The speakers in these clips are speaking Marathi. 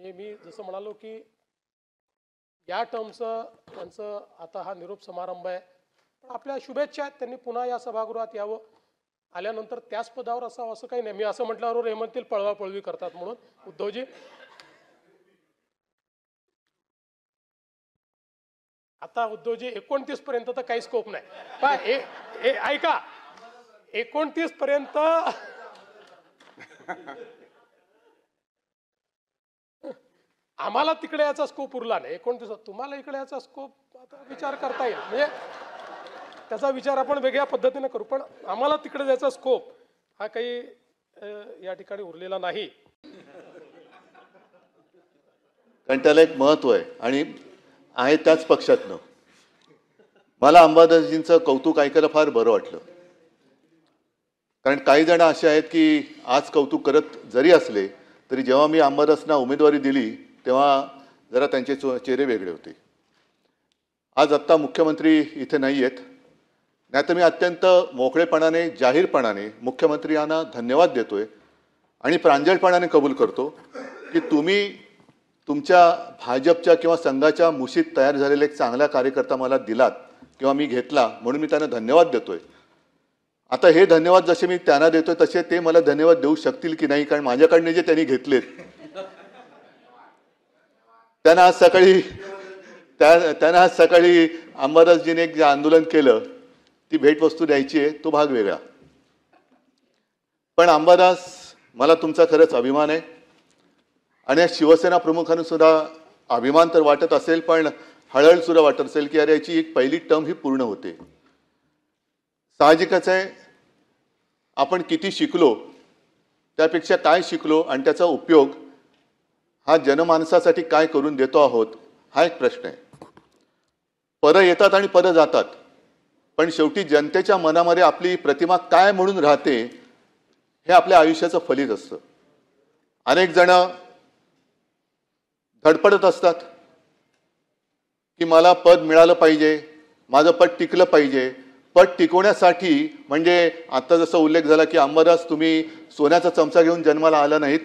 हे मी जसं म्हणालो की या टर्मचं त्यांचं आता हा निरोप समारंभ आहे, पण आपल्या शुभेच्छा आहेत. त्यांनी पुन्हा या सभागृहात यावं, आल्यानंतर त्याच पदावर असावं असं काही नाही. मी असं म्हटल्यावर हे म्हणतील पळवापळवी करतात म्हणून. उद्धवजी, आता उद्धवजी 29 पर्यंत तर काही स्कोप नाही. पण ऐका, 29 पर्यंत आम्हाला तिकडे याचा स्कोप उरला नाही. 29 तुम्हाला इकडे याचा स्कोप आता विचार करता येईल, म्हणजे त्याचा विचार आपण वेगळ्या पद्धतीने करू, पण आम्हाला तिकडे जायचा स्कोप हा काही या ठिकाणी उरलेला नाही. कारण त्याला एक महत्व आहे आणि आहे त्याच पक्षातनं. मला अंबादासजींचं कौतुक ऐकायला फार बरं वाटलं, कारण काही जण असे आहेत की आज कौतुक करत जरी असले तरी जेव्हा मी अंबादासना उमेदवारी दिली तेव्हा जरा त्यांचे चेहरे वेगळे होते. आज आत्ता मुख्यमंत्री इथे नाही आहेत, नाही तर मी अत्यंत मोकळेपणाने जाहीरपणाने मुख्यमंत्र्यांना धन्यवाद देतोय आणि प्रांजळपणाने कबूल करतो की तुम्ही तुमच्या भाजपच्या किंवा संघाच्या मुशीत तयार झालेला एक चांगला कार्यकर्ता मला दिलात किंवा मी घेतला, म्हणून मी त्यांना धन्यवाद देतोय. आता हे धन्यवाद जसे मी त्यांना देतोय तसे ते मला धन्यवाद देऊ शकतील की नाही, कारण माझ्याकडनं जे त्यांनी घेतलेत त्यांना आज सकाळी अंबादासजीने एक जे आंदोलन केलं ती भेटवस्तू द्यायची आहे, तो भाग वेगळा. पण अंबादास, मला तुमचा खरंच अभिमान आहे आणि या शिवसेना प्रमुखांना सुद्धा अभिमान तर वाटत असेल, पण हळहळ सुद्धा वाटत असेल की अरे याची एक पहिली टर्म ही पूर्ण होते. साहजिकच आहे, आपण किती शिकलो त्यापेक्षा काय शिकलो आणि त्याचा उपयोग हा जनमानसासाठी काय करून देतो आहोत हा एक प्रश्न आहे. पदं येतात आणि पदं जातात, पण शेवटी जनतेच्या मनामध्ये आपली प्रतिमा काय म्हणून राहते हे आपल्या आयुष्याचं फलित असतं. अनेक जण धडपडत असतात की मला पद मिळालं पाहिजे, माझं पद टिकलं पाहिजे. पद टिकवण्यासाठी म्हणजे आता जसा उल्लेख झाला की अंबादास तुम्ही सोन्याचा चमचा घेऊन जन्माला आला नाहीत,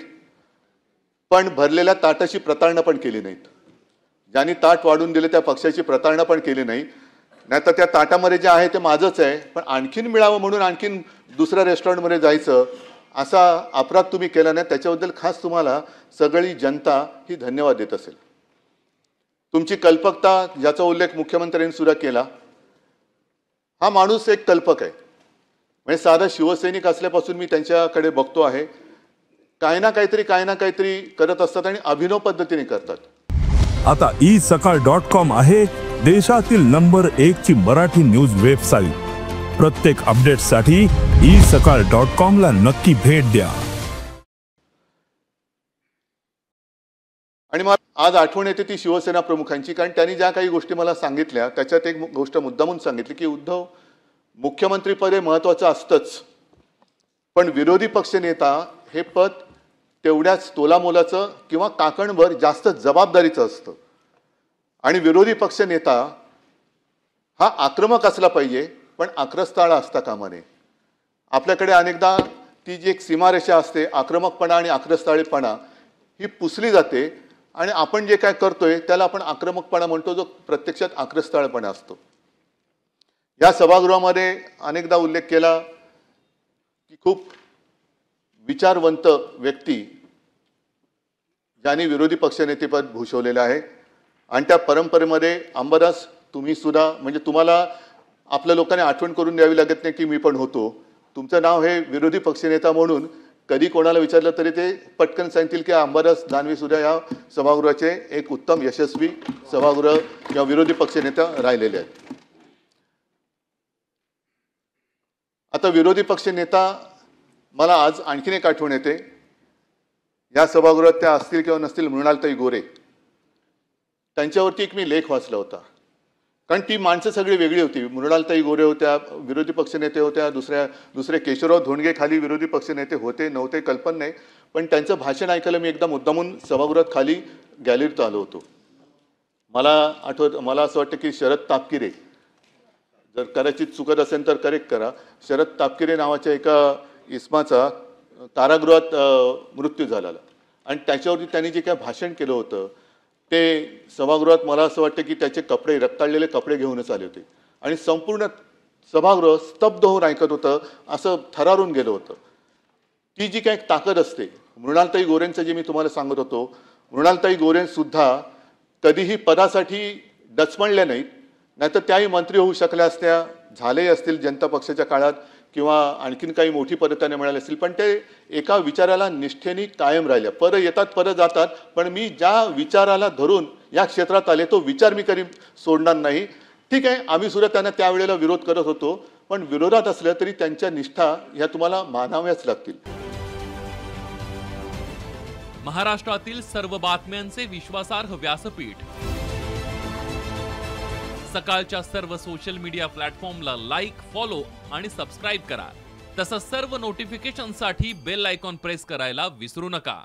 पण भरलेल्या ताटाची प्रतारणा पण केली नाहीत. ज्यांनी ताट वाढून दिले त्या पक्षाची प्रतारणा पण केली नाही. नाहीतर त्या ताटामध्ये जे आहे ते माझंच आहे, पण आणखीन मिळावं म्हणून आणखीन दुसऱ्या रेस्टॉरंटमध्ये जायचं असा अपराध तुम्ही केला नाही. त्याच्याबद्दल खास तुम्हाला सगळी जनता ही धन्यवाद देत असेल. तुमची कल्पकता ज्याचा उल्लेख मुख्यमंत्र्यांनी सुद्धा केला, हा माणूस एक कल्पक आहे. म्हणजे साधा शिवसैनिक असल्यापासून मी त्यांच्याकडे बघतो आहे, काही ना काहीतरी करत असतात आणि अभिनव पद्धतीने करतात. आता isakal.com आहे देशातील नंबर 1 ची मराठी न्यूज वेबसाईट. प्रत्येक अपडेटसाठी isakal.com ला नक्की भेट द्या. आणि मला आज आठवण येते ती शिवसेना प्रमुखांची, कारण त्यांनी ज्या काही गोष्टी मला सांगितल्या त्याच्यात एक गोष्ट मुद्दामून सांगितली की उद्धव, मुख्यमंत्रीपद हे महत्त्वाचं असतंच, पण विरोधी पक्षनेता हे पद तेवढ्याच तोलामोलाचं किंवा काकणभर जास्त जबाबदारीचं असतं. आणि विरोधी पक्षनेता हा आक्रमक असला पाहिजे, पण आक्रस्ताळा असता कामा नये. आपल्याकडे अनेकदा ती जी एक सीमारेषा असते, आक्रमकपणा आणि आक्रस्ताळेपणा ही पुसली जाते आणि आपण जे काय करतोय त्याला आपण आक्रमकपणा म्हणतो, जो प्रत्यक्षात आक्रस्ताळपणा असतो. या सभागृहामध्ये अनेकदा उल्लेख केला की खूप विचारवंत व्यक्ती ज्यांनी विरोधी पक्षनेतेपद भूषवलेलं आहे आणि त्या परंपरेमध्ये अंबादास तुम्ही सुद्धा, म्हणजे तुम्हाला आपल्या लोकांनी आठवण करून द्यावी लागत नाही की मी पण होतो. तुमचं नाव हे विरोधी पक्षनेता म्हणून कधी कोणाला विचारलं तरी ते पटकन सांगतील की अंबादास दानवे सुद्धा या सभागृहाचे एक उत्तम यशस्वी सभागृह किंवा विरोधी पक्षनेता राहिलेले आहेत. आता विरोधी पक्षनेता मला आज आणखीन एक आठवण येते. या सभागृहात त्या असतील किंवा नसतील मृणालताई गोरे, त्यांच्यावरती एक मी लेख वाचला होता. कारण ती माणसं सगळी वेगळी होती. मृणालताई गोरे होत्या, विरोधी पक्षनेते होत्या, दुसरे केशवराव धोंडगे खाली विरोधी पक्षनेते होते नव्हते कल्पना नाही, पण त्यांचं भाषण ऐकायला मी एकदा मुद्दामून सभागृहात खाली गॅलरीत आलो होतो. मला असं वाटतं की शरद तापकिरे, जर कदाचित चुकत असेल तर करेक्ट करा, शरद तापकिरे नावाच्या एका इसमाचा कारागृहात मृत्यू झालेला आणि त्याच्यावरती त्यांनी जे काय भाषण केलं होतं ते सभागृहात मला असं वाटतं की त्याचे कपडे रक्ताळलेले कपडे घेऊनच आले होते आणि संपूर्ण सभागृह स्तब्ध होऊन ऐकत होतं, असं थरारून गेलं होतं. ती जी काही ताकद असते, मृणालताई गोरेंचं जे मी तुम्हाला सांगत होतो, मृणालताई गोरे सुद्धा कधीही पदासाठी डचमळल्या नाहीत, नाहीतर त्याही मंत्री होऊ शकल्या असत्या, झाले असतील जनता पक्षाच्या काळात किंवा आणखीन काही मोठी पदं त्यांना मिळाली असतील, पण ते एका विचाराला निष्ठेने कायम राहिल्या. परत येतात परत जातात, पण मी ज्या विचाराला धरून या क्षेत्रात आले तो विचार मी कधी सोडणार नाही. ठीक आहे, आम्ही सुद्धा त्यांना त्यावेळेला विरोध करत होतो, पण विरोधात असल्या तरी त्यांच्या निष्ठा ह्या तुम्हाला मानाव्याच लागतील. महाराष्ट्रातील सर्व बातम्यांचे विश्वासार्ह व्यासपीठ, सकाळच्या सर्व सोशल मीडिया प्लॅटफॉर्मला लाईक, फॉलो आणि सबस्क्राईब करा. तसंच सर्व नोटिफिकेशनसाठी बेल आयकॉन प्रेस करायला विसरू नका.